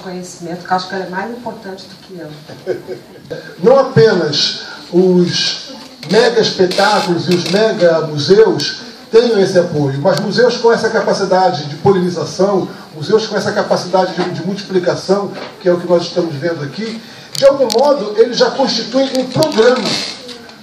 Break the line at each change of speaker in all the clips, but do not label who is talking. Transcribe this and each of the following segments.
conhecimento, que acho que ela é mais importante do que eu.
Não apenas os mega espetáculos e os mega museus tenham esse apoio, mas museus com essa capacidade de polinização, museus com essa capacidade de multiplicação, que é o que nós estamos vendo aqui, de algum modo eles já constituem um programa,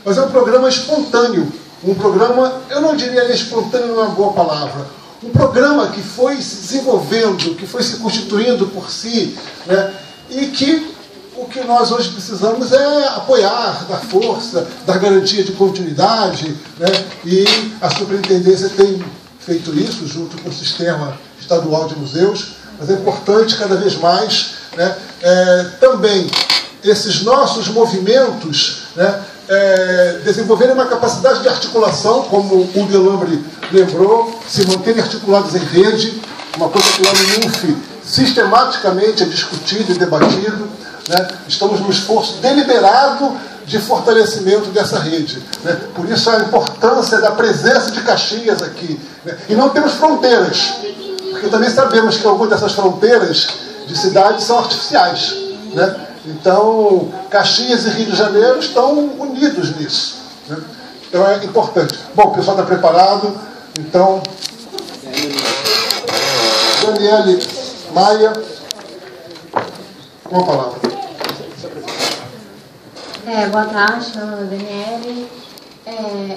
mas é um programa espontâneo, um programa, eu não diria nem espontâneo, não é uma boa palavra, um programa que foi se desenvolvendo, que foi se constituindo por si, né, e que o que nós hoje precisamos é apoiar, dar força, dar garantia de continuidade, né? E a superintendência tem feito isso junto com o Sistema Estadual de Museus, mas é importante cada vez mais, né, também esses nossos movimentos, né, desenvolverem uma capacidade de articulação, como o Delambre lembrou, se manterem articulados em rede, uma coisa que lá no NUF sistematicamente é discutido e debatido, né? Estamos num esforço deliberado de fortalecimento dessa rede, né? Por isso a importância da presença de Caxias aqui, né? E não temos fronteiras, porque também sabemos que algumas dessas fronteiras de cidades são artificiais, né? Então Caxias e Rio de Janeiro estão unidos nisso, né? Então é importante. Bom, o pessoal está preparado, então Daniele Maia, com a palavra.
Boa tarde, meu nome é Daniele.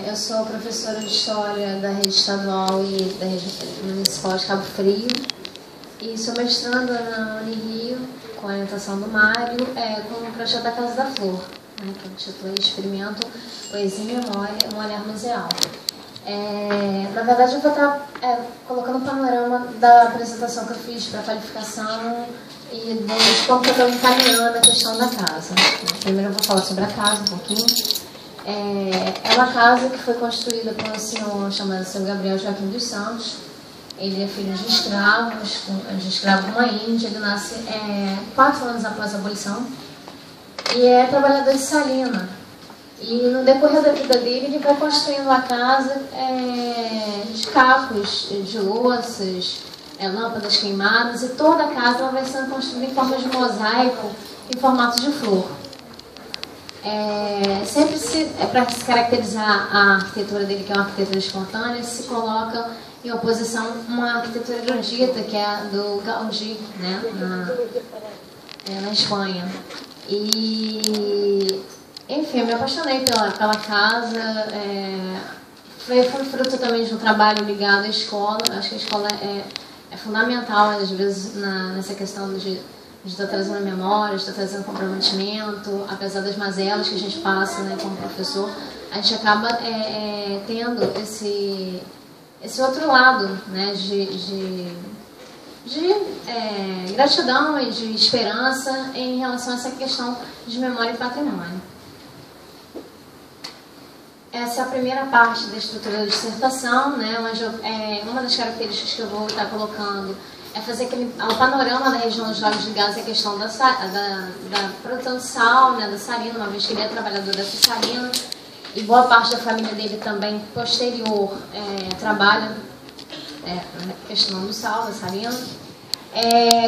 Eu sou professora de História da Rede Estadual e da Rede Municipal de Cabo Frio. E sou mestranda na Unirio, com a orientação do Mário, com o projeto da Casa da Flor, né, que intitula Experimento Poesia e Memória, um olhar museal. Na verdade, eu vou estar colocando um panorama da apresentação que eu fiz para a qualificação e de como eu estou encaminhando a questão da casa. Primeiro eu vou falar sobre a casa um pouquinho. É uma casa que foi construída por um senhor chamado Seu Gabriel Joaquim dos Santos. Ele é filho de escravos, de uma índia. Ele nasce 4 anos após a abolição e é trabalhador de salina. E no decorrer da vida dele, ele vai construindo a casa de cacos, de louças, lâmpadas queimadas, e toda a casa ela vai sendo construída em forma de mosaico, em formato de flor. Sempre para se caracterizar a arquitetura dele, que é uma arquitetura espontânea, se coloca em oposição uma arquitetura erudita, que é a do Gaudí, né, na Espanha. E, enfim, eu me apaixonei pela casa. Foi fruto também de um trabalho ligado à escola. Acho que a escola é fundamental, às vezes, nessa questão de estar trazendo memória, de estar trazendo comprometimento, apesar das mazelas que a gente passa, né, como professor, a gente acaba tendo esse outro lado, né, de gratidão e de esperança em relação a essa questão de memória e patrimônio. Essa é a primeira parte da estrutura da dissertação, né, onde uma das características que eu vou estar colocando é fazer o panorama da região dos Lagos ligados à questão da produção de sal, né, da salina, uma vez que ele é trabalhador dessa salina, e boa parte da família dele também, posterior, trabalha na questão do sal, da salina.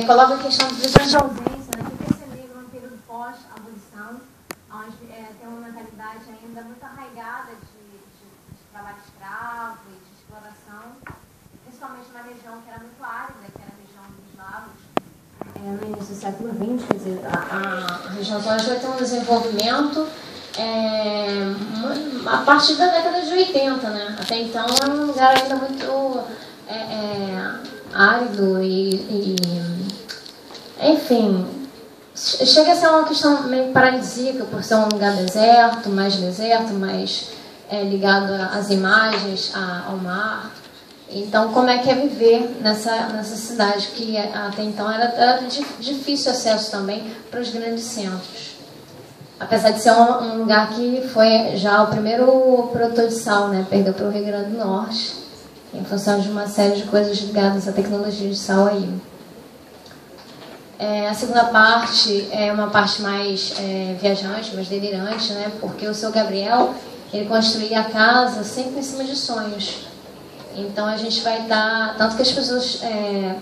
Coloca a questão de ausência, né, que esse negro no período pós-abolição, onde tem uma mentalidade ainda muito arraigada de trabalho escravo e de exploração, principalmente na região que era muito árida, que era a região dos lagos, no início do século XX. Quer dizer, a região zona vai ter um desenvolvimento a partir da década de 80, né? Até então era um lugar ainda muito árido e enfim, chega a ser uma questão meio paradisíaca por ser um lugar deserto, mais ligado às imagens, ao mar. Então, como é que é viver nessa cidade que até então era de difícil acesso também para os grandes centros? Apesar de ser um lugar que foi já o primeiro produtor de sal, né? Perdeu para o Rio Grande do Norte, em função de uma série de coisas ligadas à tecnologia de sal aí. A segunda parte é uma parte mais viajante, mais delirante, né? Porque o seu Gabriel, ele construía a casa sempre em cima de sonhos. Então a gente vai dar... Tanto que as pessoas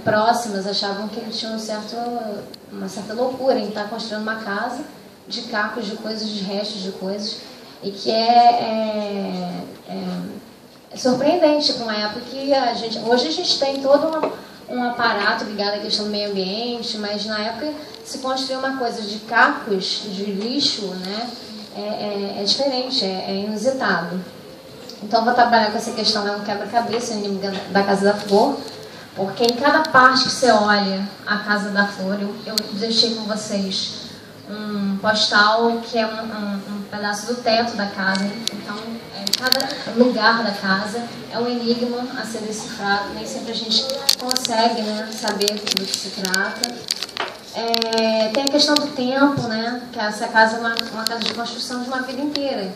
próximas achavam que ele tinha uma certa loucura em estar construindo uma casa de cacos de coisas, de restos de coisas, e que é surpreendente para uma época que hoje a gente tem todo um aparato ligado à questão do meio ambiente, mas na época se construir uma coisa de cacos, de lixo, né, é diferente, é inusitado. Então eu vou trabalhar com essa questão, um quebra-cabeça, inimiga da Casa da Flor, porque em cada parte que você olha a Casa da Flor, eu deixei com vocês um postal que é um pedaço do teto da casa. Então, cada lugar da casa é um enigma a ser decifrado. Nem sempre a gente consegue, né, saber do que se trata. Tem a questão do tempo, né, que essa casa é uma casa de construção de uma vida inteira.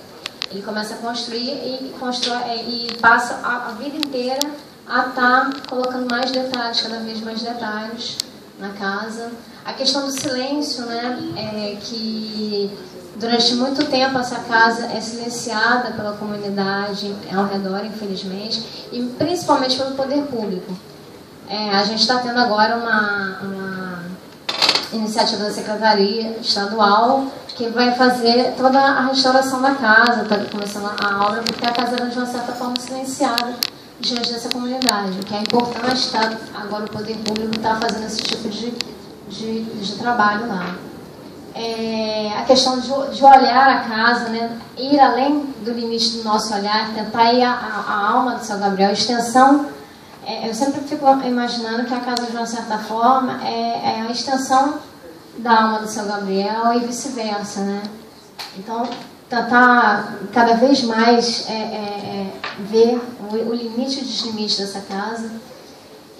Ele começa a construir e passa a vida inteira a estar colocando mais detalhes, cada vez mais detalhes na casa. A questão do silêncio, né, que durante muito tempo essa casa é silenciada pela comunidade ao redor, infelizmente, e principalmente pelo poder público. A gente está tendo agora uma iniciativa da Secretaria Estadual que vai fazer toda a restauração da casa, está começando a obra, porque a casa era de uma certa forma silenciada diante dessa comunidade. O que é importante, agora o poder público está fazendo esse tipo de trabalho lá. A questão de olhar a casa, né, ir além do limite do nosso olhar, tentar ir à alma do São Gabriel, a extensão. Eu sempre fico imaginando que a casa, de uma certa forma, é a extensão da alma do São Gabriel e vice-versa, né? Então, tentar cada vez mais ver o limite e o deslimite dessa casa.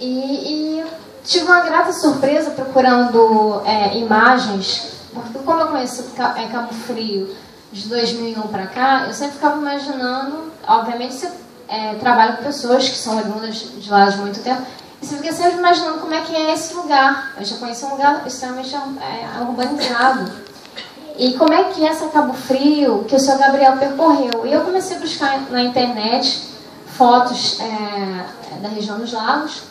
E tive uma grata surpresa procurando imagens, porque como eu conheço Cabo Frio de 2001 para cá, eu sempre ficava imaginando, obviamente você trabalha com pessoas que são oriundas de lá de muito tempo, e você fica sempre imaginando como é que é esse lugar. Eu já conheci um lugar extremamente urbanizado. E como é que é essa Cabo Frio que o Sr. Gabriel percorreu? E eu comecei a buscar na internet fotos da região dos lagos,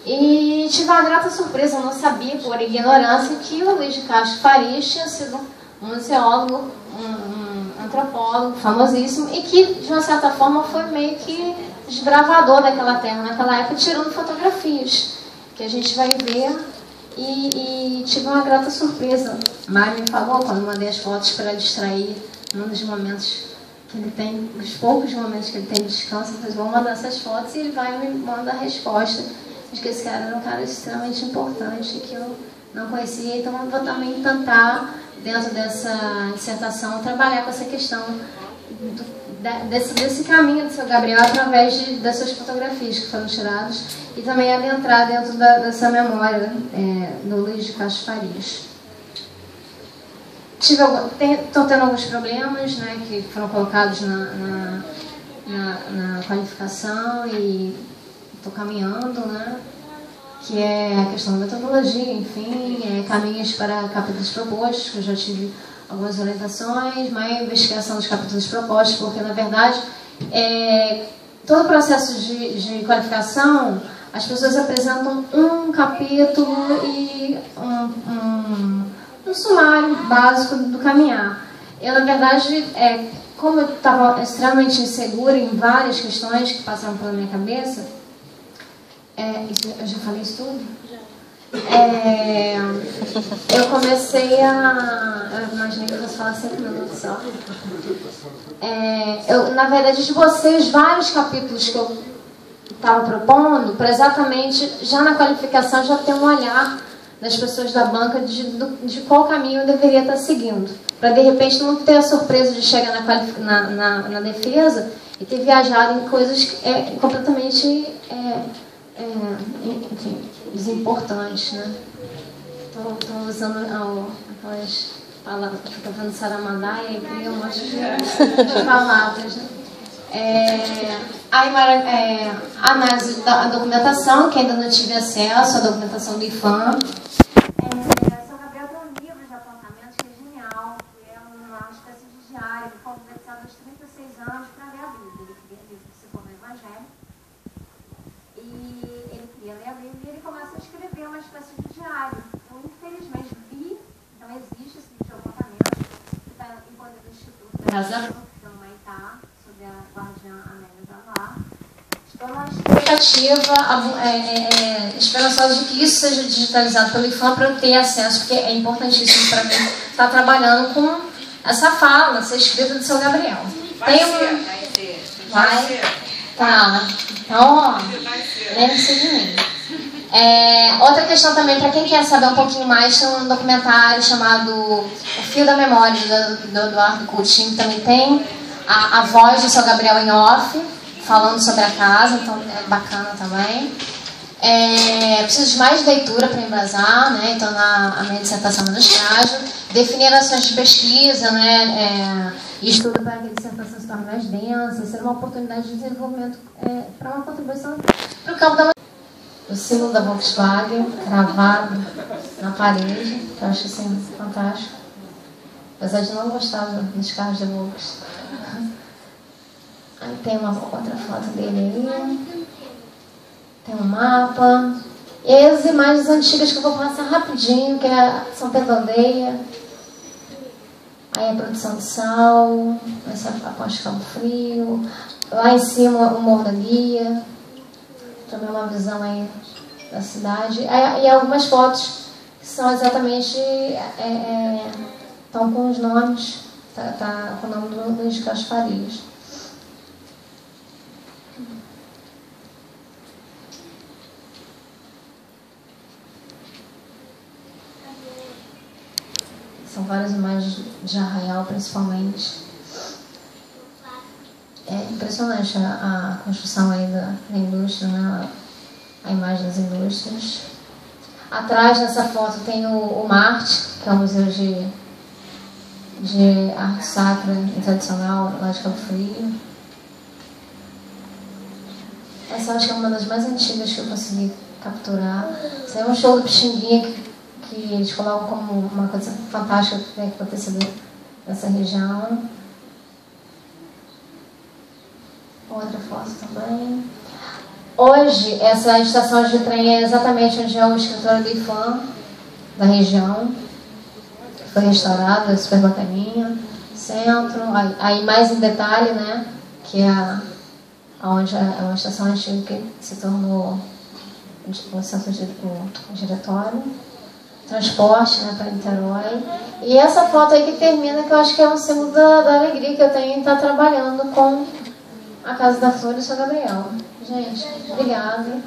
e tive uma grata surpresa. Eu não sabia, por ignorância, que o Luiz de Castro Farias tinha sido um museólogo, um antropólogo famosíssimo, e que, de uma certa forma, foi meio que desbravador daquela terra naquela época, tirando fotografias, que a gente vai ver, e tive uma grata surpresa. Mari me falou, quando mandei as fotos para distrair, num dos momentos que ele tem, os poucos momentos que ele tem de descanso, eu vou mandar essas fotos e ele vai me mandar a resposta. Acho que esse cara era um cara extremamente importante, que eu não conhecia, então eu vou também tentar, dentro dessa dissertação, trabalhar com essa questão desse caminho do Sr. Gabriel através dessas fotografias que foram tiradas e também adentrar dentro dessa memória do Luiz de Castro Farias. Estou tendo alguns problemas, né, que foram colocados na qualificação e estou caminhando, né, que é a questão da metodologia, enfim, caminhos para capítulos propostos, que eu já tive algumas orientações, mas investigação dos capítulos propostos, porque, na verdade, todo o processo de qualificação, as pessoas apresentam um capítulo e um sumário básico do caminhar. Eu, na verdade, como eu estava extremamente insegura em várias questões que passaram pela minha cabeça, eu já falei isso tudo? Eu comecei eu imaginei que eu fosse falar 5 minutos só. Na verdade, de vocês, vários capítulos que eu estava propondo, para exatamente, já na qualificação, já ter um olhar das pessoas da banca de qual caminho eu deveria estar seguindo. Para, de repente, não ter a surpresa de chegar na defesa e ter viajado em coisas completamente enfim, desimportantes, né? Estou usando aquelas palavras que fica vendo Saramandá e cria um monte de palavras, né? A análise da documentação, que ainda não tive acesso à documentação do IFAM. São Gabriel tem um livro de apontamentos que é genial, que é uma espécie de diário, que foi conversado aos 36 anos para ler a Bíblia. Ele queria livro que se for no Evangelho. Casa pela Maitá, sobre a guardiã Amélia Zavar. Estou na expectativa esperançosa de que isso seja digitalizado pelo IFAM para eu ter acesso, porque é importantíssimo para mim estar trabalhando com essa fala, ser escrita do seu Gabriel.
Vai
Tem
ser.
Vai? Tá. Então, ó, lembre-se de mim. Outra questão também, para quem quer saber um pouquinho mais, tem um documentário chamado O Fio da Memória, do Eduardo Coutinho, que também tem a voz do seu Gabriel em off, falando sobre a casa, então é bacana também. Preciso de mais leitura para embasar, né? Então a minha dissertação no estágio, definir ações de pesquisa, né? Estudo para que a dissertação se torne mais densa, ser uma oportunidade de desenvolvimento para uma contribuição para o campo da... O símbolo da Volkswagen cravado na parede, que eu acho assim fantástico, apesar de não gostar dos carros da Volkswagen. Aí tem uma outra foto dele aí, tem um mapa, e aí as imagens antigas que eu vou passar rapidinho, que é São Pedro da Aldeia, aí a produção de sal, essa após Cabo Frio, lá em cima o Morro da Guia, também uma visão aí da cidade, e algumas fotos que são exatamente, estão com os nomes, tá com o nome do Luiz Castro Farias. São várias imagens de Arraial, principalmente. É impressionante a construção aí da indústria, né? A imagem das indústrias. Atrás dessa foto tem o Marte, que é o Museu de Arte Sacra e Tradicional lá de Cabo Frio. Essa acho que é uma das mais antigas que eu consegui capturar. Esse é um show do Pixinguinha que eles colocam como uma coisa fantástica que tem acontecido nessa região. Outra foto também. Hoje, essa estação de trem é exatamente onde é o escritório do IFAM, da região. Foi restaurado, é super bacaninha. Centro, aí mais em detalhe, né? Que é onde é uma estação antiga que se tornou o centro o diretório. Transporte, né, para Niterói. E essa foto aí que termina, que eu acho que é um símbolo da alegria que eu tenho em estar trabalhando com a Casa da Flor e o São Gabriel. Gente, obrigada.